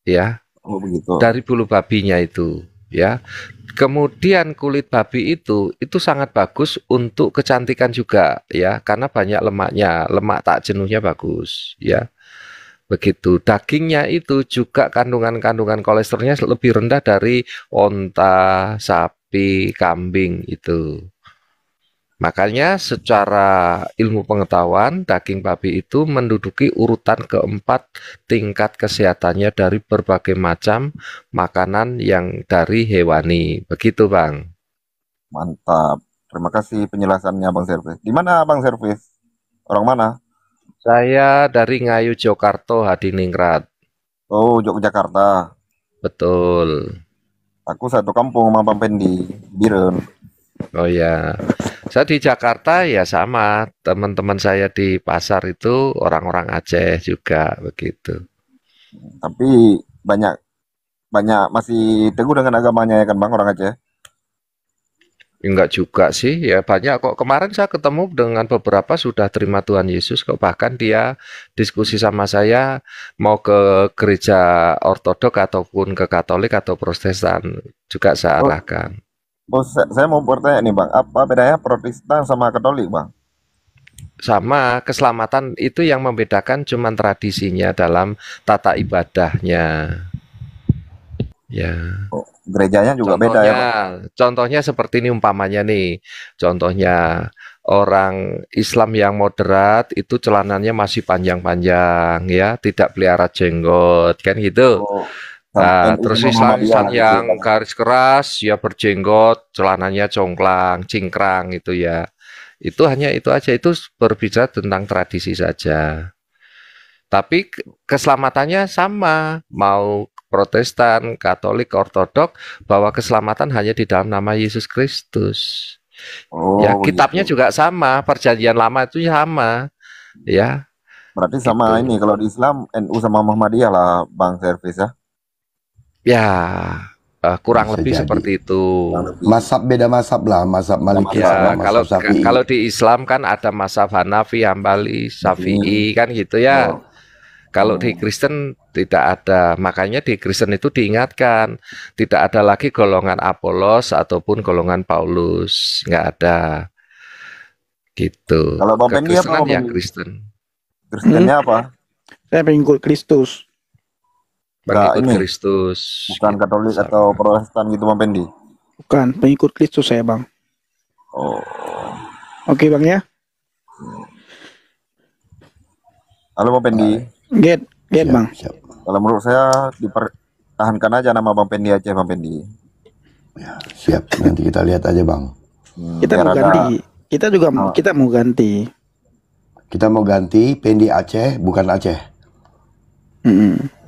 ya, Oh begitu. dari bulu babinya itu ya. Kemudian kulit babi itu sangat bagus untuk kecantikan juga ya, karena banyak lemaknya, lemak tak jenuhnya bagus ya. Begitu. Dagingnya itu juga kandungan kolesterolnya lebih rendah dari onta, sapi, kambing itu. Makanya secara ilmu pengetahuan daging babi itu menduduki urutan keempat tingkat kesehatannya dari berbagai macam makanan yang dari hewani. Begitu, Bang. Mantap. Terima kasih penjelasannya Bang Servis. Di mana Bang Servis? Orang mana? Saya dari Ngayu Jogarta, Hadiningrat. Oh, Yogyakarta. Betul. Aku satu kampung sama Bang Pendi, Biren. Oh ya, saya di Jakarta ya sama, teman-teman saya di pasar itu orang-orang Aceh juga begitu. Tapi banyak masih teguh dengan agamanya ya kan Bang orang Aceh? Enggak juga sih, ya banyak kok. Kemarin saya ketemu dengan beberapa sudah terima Tuhan Yesus kok. Bahkan dia diskusi sama saya mau ke gereja Ortodok ataupun ke Katolik atau Protestan juga saya arahkan. Bos, saya mau bertanya nih Bang, apa bedanya Protestan sama Katolik Bang? Sama, keselamatan itu yang membedakan cuman tradisinya dalam tata ibadahnya. Ya. Oh, gerejanya juga beda ya Bang? Contohnya seperti ini umpamanya nih. Contohnya orang Islam yang moderat itu celananya masih panjang-panjang ya, tidak pelihara jenggot kan gitu. Oh, Nah, NU terus sama Islam Muhammadiyah gitu ya yang Bang? garis keras ya berjenggot, celananya congklang, cingkrang itu ya. Itu hanya itu aja, itu berbicara tentang tradisi saja. Tapi keselamatannya sama, mau Protestan, Katolik, Ortodok, bahwa keselamatan hanya di dalam nama Yesus Kristus. Ya, Oh kitabnya begitu. juga sama, Perjanjian Lama itu sama, ya, Berarti sama ini gitu. kalau di Islam NU sama Muhammadiyah lah Bang Servis ya? Ya, kurang Bisa lebih jadi. seperti itu. Kurang lebih. Mazhab beda mazhab lah, mazhab Maliki Mazhab sama Ya, mazhab Syafi'i. kalau di Islam kan ada mazhab Hanafi, Hambali, Syafi'i kan gitu ya. Oh. Kalau di Kristen tidak ada, makanya di Kristen itu diingatkan tidak ada lagi golongan Apolos ataupun golongan Paulus, nggak ada, gitu. Kalau Bang Pendi apa Kekristenan Bang ya Pendi? Kristen, Kristennya apa? Saya pengikut Kristus. Enggak pengikut ini, Kristus, bukan gitu, Katolik atau sama. Protestan gitu Bang Pendi? Bukan, pengikut Kristus saya, Bang. Oh. Oke, Bang ya. Halo Bang Pendi. Get Siap, Bang. siap. Kalau menurut saya dipertahankan aja nama Bang Pendi Aceh Bang Pendi. Ya, siap. Nanti kita lihat aja, Bang. Kita biar mau ada ganti. Kita juga kita mau ganti. Kita mau ganti Pendi Aceh, bukan Aceh.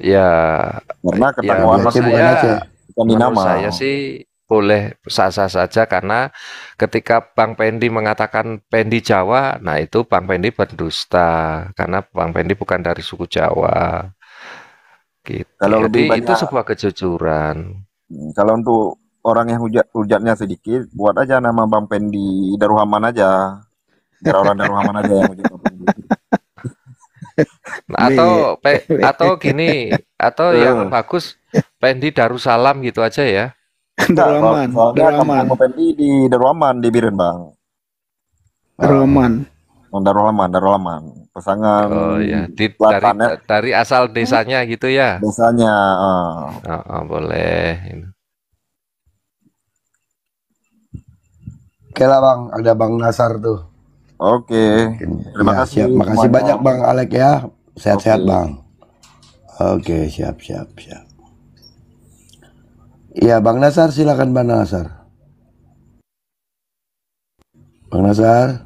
Ya, karena ya ketakwaan menurut Aceh bukan Aceh. saya, bukan di menurut nama. saya sih boleh sah-sah saja karena ketika Bang Pendi mengatakan Pendi Jawa, nah itu Bang Pendi berdusta karena Bang Pendi bukan dari suku Jawa. Gitu. Kalau lebih Jadi itu banyak, sebuah kejujuran. kalau untuk orang yang hujatnya sedikit, buat aja nama Bang Pendi Daruhaman aja. Biar orang Daruhaman aja yang hujat Bang Pendi. Nah, atau gini, atau yang bagus Pendi Darussalam gitu aja ya. Daruhaman, soalnya kampung Bang Pendi di Daruhaman di Biren Bang. Daruhaman. Daruhaman. Pasangan Oh ya, Selatan ya. dari asal desanya gitu ya. Desanya. Boleh. Oke lah Bang, ada Bang Nasar tuh. Oke. Terima Ya, kasih. siap. Makasih semuanya. banyak Bang Alek ya. Sehat-sehat Oke. Bang. Oke, siap. Iya, Bang Nasar, silakan Bang Nasar. Bang Nasar.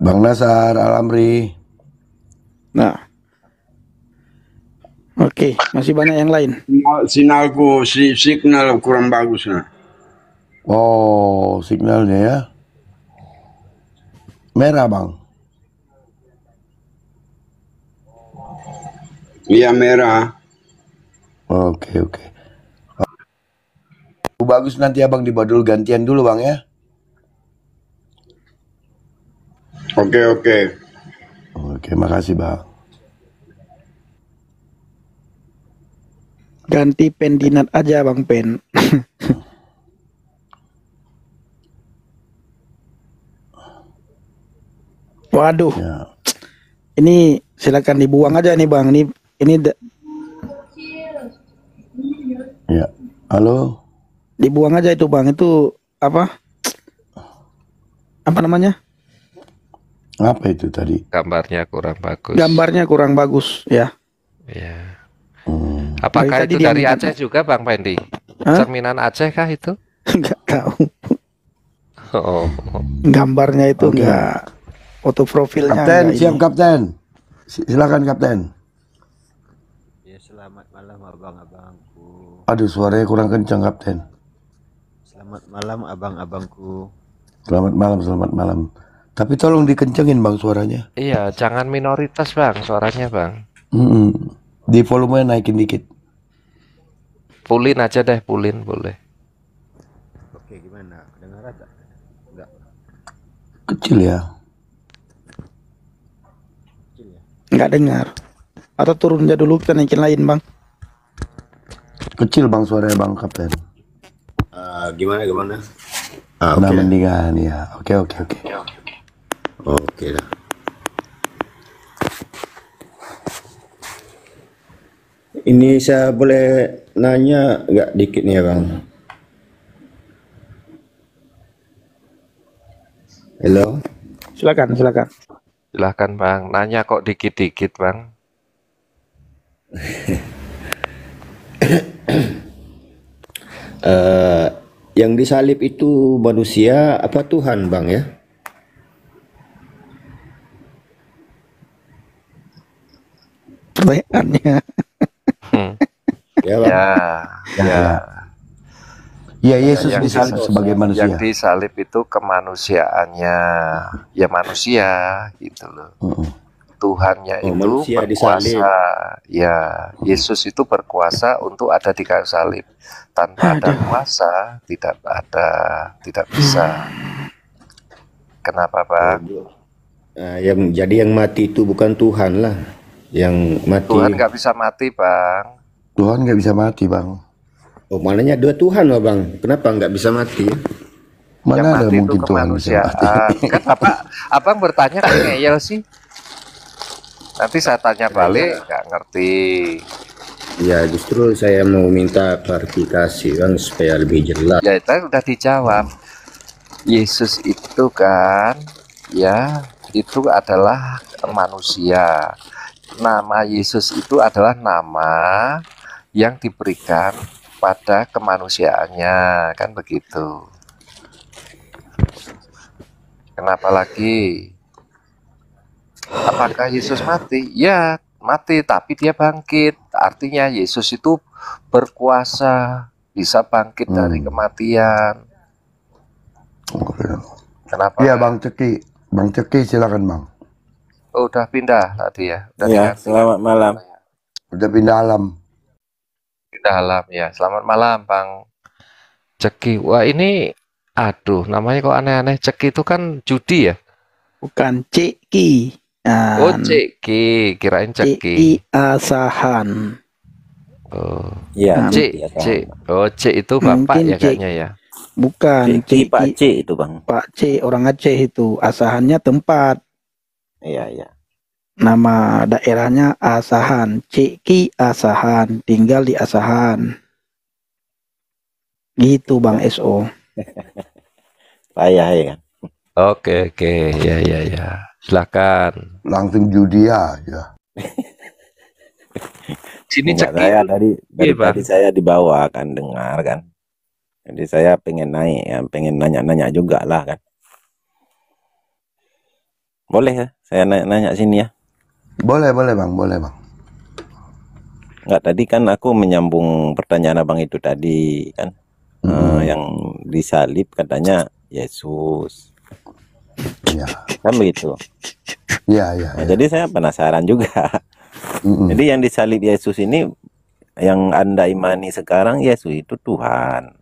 Bang Nasar, Alamri. Nah, oke, masih banyak yang lain. Sinyalku signal kurang bagus nah. Oh, signalnya ya. Merah, Bang. Iya merah. Oke. Bagus, nanti Abang dibadul gantian dulu, Bang ya. Oke. Oke, makasih, Bang. Ganti pendinat aja Bang Pen. Waduh. Ya. Ini silakan dibuang aja nih Bang. Ini Ya. Halo. Dibuang aja itu Bang. Itu apa? Apa namanya? Apa itu tadi? Gambarnya kurang bagus. Gambarnya kurang bagus ya. Ya. Apakah Dari tadi itu dari dia Aceh juga Bang Pendi? Hah? Cerminan Aceh kah itu? Enggak tahu. Oh. Gambarnya itu Oke. enggak, foto profilnya Kapten, enggak siap ini. Kapten. Silakan Kapten. Ya, selamat malam abang-abangku. Aduh, suaranya kurang kencang Kapten. Selamat malam abang-abangku. Selamat malam. Tapi tolong dikencengin Bang suaranya. Iya, jangan minoritas Bang suaranya Bang. Di volumenya naikin dikit. Pulin aja deh, pulin boleh. Oke, gimana? Dengar tak? Enggak. Kecil ya. Enggak dengar. Atau turun aja dulu kita naikin lain Bang. Kecil Bang suaranya Bang Kapten. Gimana? Nah, mendingan ya. Oke. Oke lah. Ini saya boleh nanya nggak dikit nih ya Bang? Halo? Silakan. Silahkan Bang, nanya kok dikit-dikit Bang. Yang disalib itu manusia apa Tuhan Bang ya? Pertanyaannya. Ya Bang. Ya, Yesus Yang disalib sebagai manusia. Yang disalib itu kemanusiaannya, ya manusia gitu loh. Tuhannya itu manusia disalib. berkuasa, ya Yesus itu berkuasa untuk ada di kayu salib. Tanpa ada kuasa tidak bisa. Kenapa Bang? Jadi yang mati itu bukan Tuhan lah, yang mati. Tuhan nggak bisa mati Bang. Tuhan nggak bisa mati Bang. Oh, mananya dua Tuhan loh Bang. Kenapa nggak bisa mati? Mana ada Yang mati itu mungkin Tuhan bisa mati? kemanusiaan. Kan abang bertanya kayak ngeyel sih. Nanti saya tanya balik nggak ngerti. Ya justru saya mau minta klarifikasi Bang supaya lebih jelas. Ya itu udah dijawab. Yesus itu kan ya itu adalah manusia. Nama Yesus itu adalah nama yang diberikan pada kemanusiaannya, kan begitu. Kenapa lagi? Apakah Yesus mati? Ya mati, tapi dia bangkit. Artinya Yesus itu berkuasa, bisa bangkit dari kematian. Kenapa? Iya Bang Ceki silakan Bang. Oh, udah pindah tadi ya. Udah Ya, diganti. selamat malam. Udah pindah alam. Pindah alam ya. Selamat malam Bang Ceki. Wah ini, aduh namanya kok aneh-aneh. Ceki itu kan judi ya? Bukan Ceki. Oh Ceki, kirain Ceki. Ceki Asahan. Oh, Iya, C itu bapak Mungkin ya kayaknya ya. Bukan Ceki Pak C itu Bang. Pak C orang Aceh itu. Asahannya tempat. Iya. Nama daerahnya Asahan. Ceki Asahan. Tinggal di Asahan. Gitu Bang SO. Payah ya kan. Oke, ya. Silakan. Langsung judi aja. Sini Enggak, cekik. saya dari Iya, Bang. tadi saya di bawah kan dengar kan. Jadi saya pengen naik ya, pengen nanya-nanya juga lah kan. Boleh ya, saya nanya sini ya. Boleh Bang, boleh Bang. Enggak, tadi kan aku menyambung pertanyaan abang itu tadi kan. Yang disalib katanya Yesus. Iya. Kan begitu. Iya. Nah, jadi saya penasaran juga. Jadi yang disalib Yesus ini, yang Anda imani sekarang, Yesus itu Tuhan.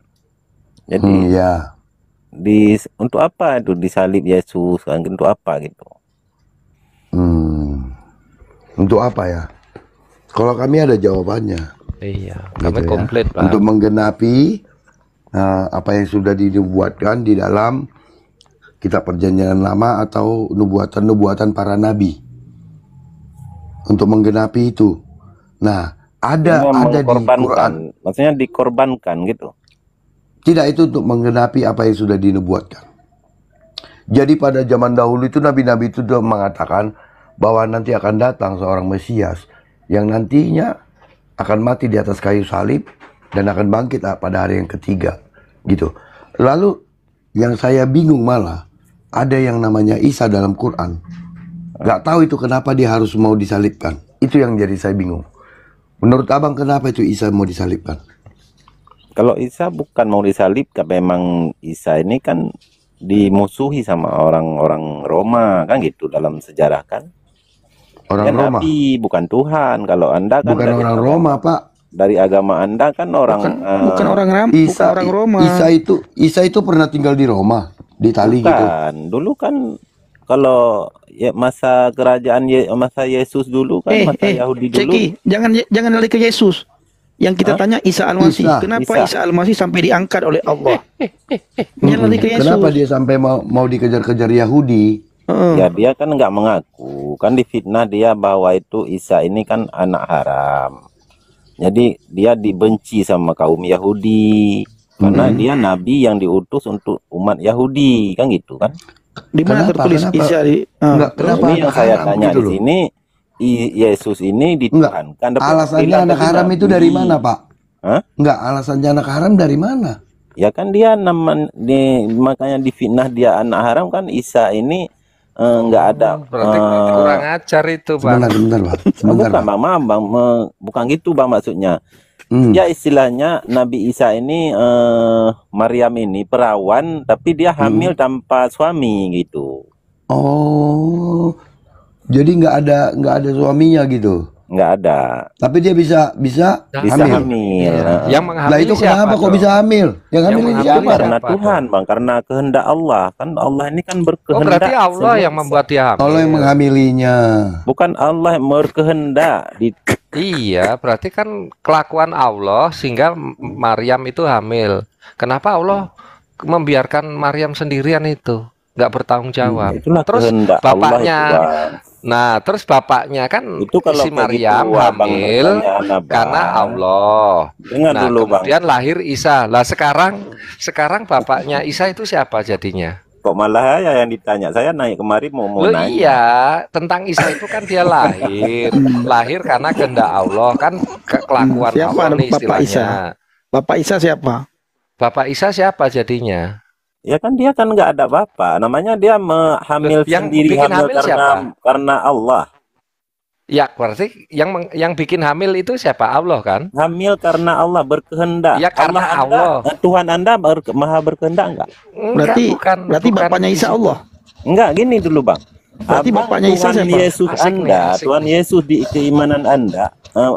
Jadi Iya. untuk apa itu disalib Yesus? Kan untuk apa gitu? Untuk apa ya? Kalau kami ada jawabannya. Iya, Gitu kami ya. komplit, Bang. Untuk menggenapi apa yang sudah dinubuatkan di dalam kitab Perjanjian Lama atau nubuatan-nubuatan para nabi. Untuk menggenapi itu. Nah, ada di Quran. Maksudnya dikorbankan gitu. Tidak, itu untuk menggenapi apa yang sudah dinubuatkan. Jadi pada zaman dahulu itu nabi-nabi itu sudah mengatakan bahwa nanti akan datang seorang Mesias yang nantinya akan mati di atas kayu salib dan akan bangkit pada hari yang ketiga, gitu. Lalu yang saya bingung malah ada yang namanya Isa dalam Quran. Gak tahu itu kenapa dia harus mau disalibkan. Itu yang jadi saya bingung. Menurut abang kenapa itu Isa mau disalibkan? Kalau Isa bukan mau disalibkan, memang Isa ini kan dimusuhi sama orang-orang Roma kan gitu dalam sejarah kan. Orang Dia Roma. Nabi, bukan Tuhan. Kalau Anda kan Bukan orang Roma, Pak. Dari agama Anda kan orang Bukan orang Isa, bukan orang Roma. Isa itu pernah tinggal di Roma, di Itali gitu. bukan. Dulu kan kalau ya masa kerajaan masa Yesus dulu kan, masa Yahudi dulu. Ceki, jangan lari ke Yesus. Yang kita tanya Isa Al-Masih. Kenapa Isa Al-Masih sampai diangkat oleh Allah? Jangan lari ke Yesus. Kenapa dia sampai mau dikejar-kejar Yahudi? Ya dia kan nggak mengaku, kan difitnah dia bahwa itu Isa ini kan anak haram. Jadi dia dibenci sama kaum Yahudi karena dia nabi yang diutus untuk umat Yahudi kan gitu kan. Di mana tertulis Isa di Ini yang saya tanya di sini, Yesus ini dituhankan. Alasannya anak haram itu dari mana, Pak? Enggak, alasannya anak haram dari mana? Ya kan dia makanya difitnah dia anak haram kan. Isa ini nggak ada. Berarti kurang ajar itu, Bang. Sebentar, Bang. Bukan, Bang, bukan gitu, Bang, maksudnya. Ya istilahnya Nabi Isa ini, Maryam ini perawan, tapi dia hamil tanpa suami gitu. Oh, jadi nggak ada suaminya gitu? Nggak ada. Tapi dia bisa hamil. Yang Lah itu kenapa kok bisa hamil? Yang hamil ini siapa? Karena Tuhan, Bang, karena kehendak Allah. Kan Allah ini kan berkehendak. Oh, berarti Allah yang membuat dia hamil. Allah yang menghamilinya. Bukan Allah yang berkehendak. Iya, berarti kan kelakuan Allah sehingga Maryam itu hamil. Kenapa Allah membiarkan Maryam sendirian itu? Nggak bertanggung jawab. Itulah Terus kehendak bapaknya, Allah terus bapaknya kan itu kalau si Maryam begitu, Abang hamil bertanya, Abang. karena Allah. Dengar Nah, dulu, Bang. kemudian lahir Isa. Lah sekarang bapaknya Isa itu siapa jadinya? Kok malah ya yang ditanya? Saya naik kemari mau Loh, nanya. iya, tentang Isa itu kan dia lahir karena kehendak Allah, kan kelakuan Siapa Allah nih Bapak Isa? istilahnya. Bapak Isa siapa? Bapak Isa siapa jadinya? Ya kan dia kan nggak ada bapak. Namanya dia hamil Yang sendiri, bikin hamil hamil siapa? karena Allah. Ya, berarti yang bikin hamil itu siapa? Allah kan? Hamil karena Allah berkehendak. Ya karena Allah. Tuhan Anda maha berkehendak enggak? Berarti bapaknya Isa Allah. Enggak, gini dulu, Bang. Berarti bapaknya Isa Tuhan siapa? Yesus Anda, Tuhan Yesus di keimanan Anda.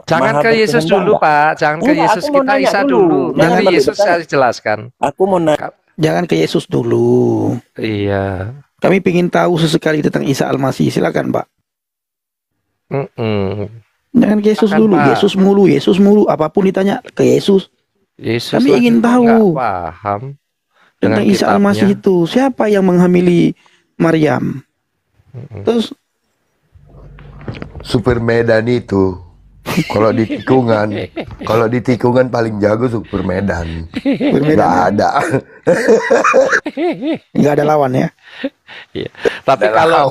Jangan ke Yesus dulu, Pak. Jangan ke Yesus, kita Isa dulu. Nanti Yesus saya jelaskan. Aku mau nanya. Jangan ke Yesus dulu. Iya. Kami ingin tahu sesekali tentang Isa Al-Masih. Silakan, Pak. Jangan ke Yesus dulu. Pak. Yesus mulu. Apapun ditanya ke Yesus. Yesus Kami ingin tahu nggak paham tentang Isa kitabnya. Al-Masih itu. Siapa yang menghamili Maryam? Terus Super Medan itu Kalau di tikungan paling jago Super Medan. Nggak ada. Nggak ada lawan ya. Iya. Tapi kalau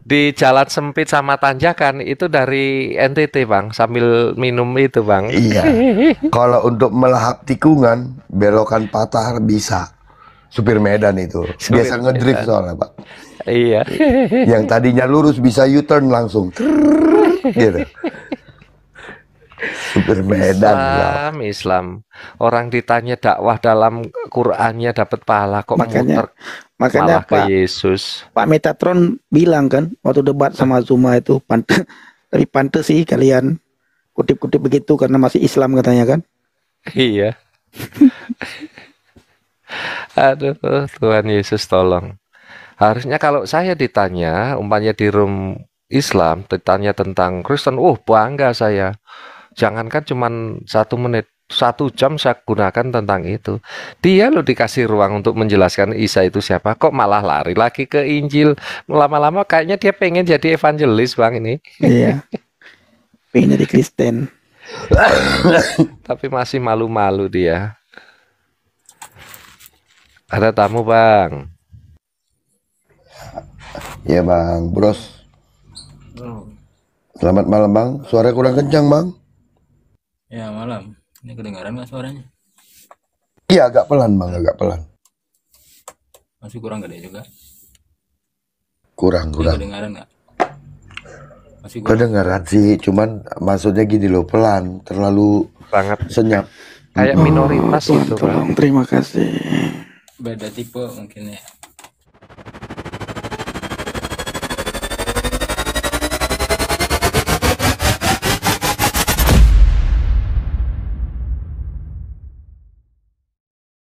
di jalan sempit sama tanjakan itu dari NTT Bang, sambil minum itu Bang. Iya. Kalau untuk melahap tikungan, belokan patah bisa. Supir Medan itu. Biasa ngedrift soalnya Pak. Iya. Yang tadinya lurus bisa U-turn langsung. Gitu. Supir Medan. Islam. Orang ditanya dakwah dalam Qur'annya dapat pahala kok Makanya malah ke Pak Yesus. Pak Metatron bilang kan waktu debat sama Zuma itu lebih pantas sih kalian kutip-kutip begitu karena masih Islam katanya kan. Iya. Aduh, Tuhan Yesus tolong. Harusnya kalau saya ditanya, umpamanya di room Islam, ditanya tentang Kristen, bangga saya. Jangankan cuman 1 menit, 1 jam saya gunakan tentang itu. Dia loh dikasih ruang untuk menjelaskan Isa itu siapa, kok malah lari lagi ke Injil. Lama-lama kayaknya dia pengen jadi evangelis Bang ini. Iya. Pengen jadi Kristen. Tapi masih malu-malu dia. Ada tamu Bang. Ya Bang, Bros. Selamat malam Bang. Suara kurang kencang Bang. Ya malam. Ini kedengaran nggak suaranya? Iya agak pelan Bang, agak pelan. Masih kurang gede juga. Kurang. Ini kedengaran nggak? Masih kurang. Kedengaran sih, cuman maksudnya gini loh, pelan, terlalu banget senyap. Kayak minoritas gitu Bang. Terima kasih. Beda tipe mungkin ya.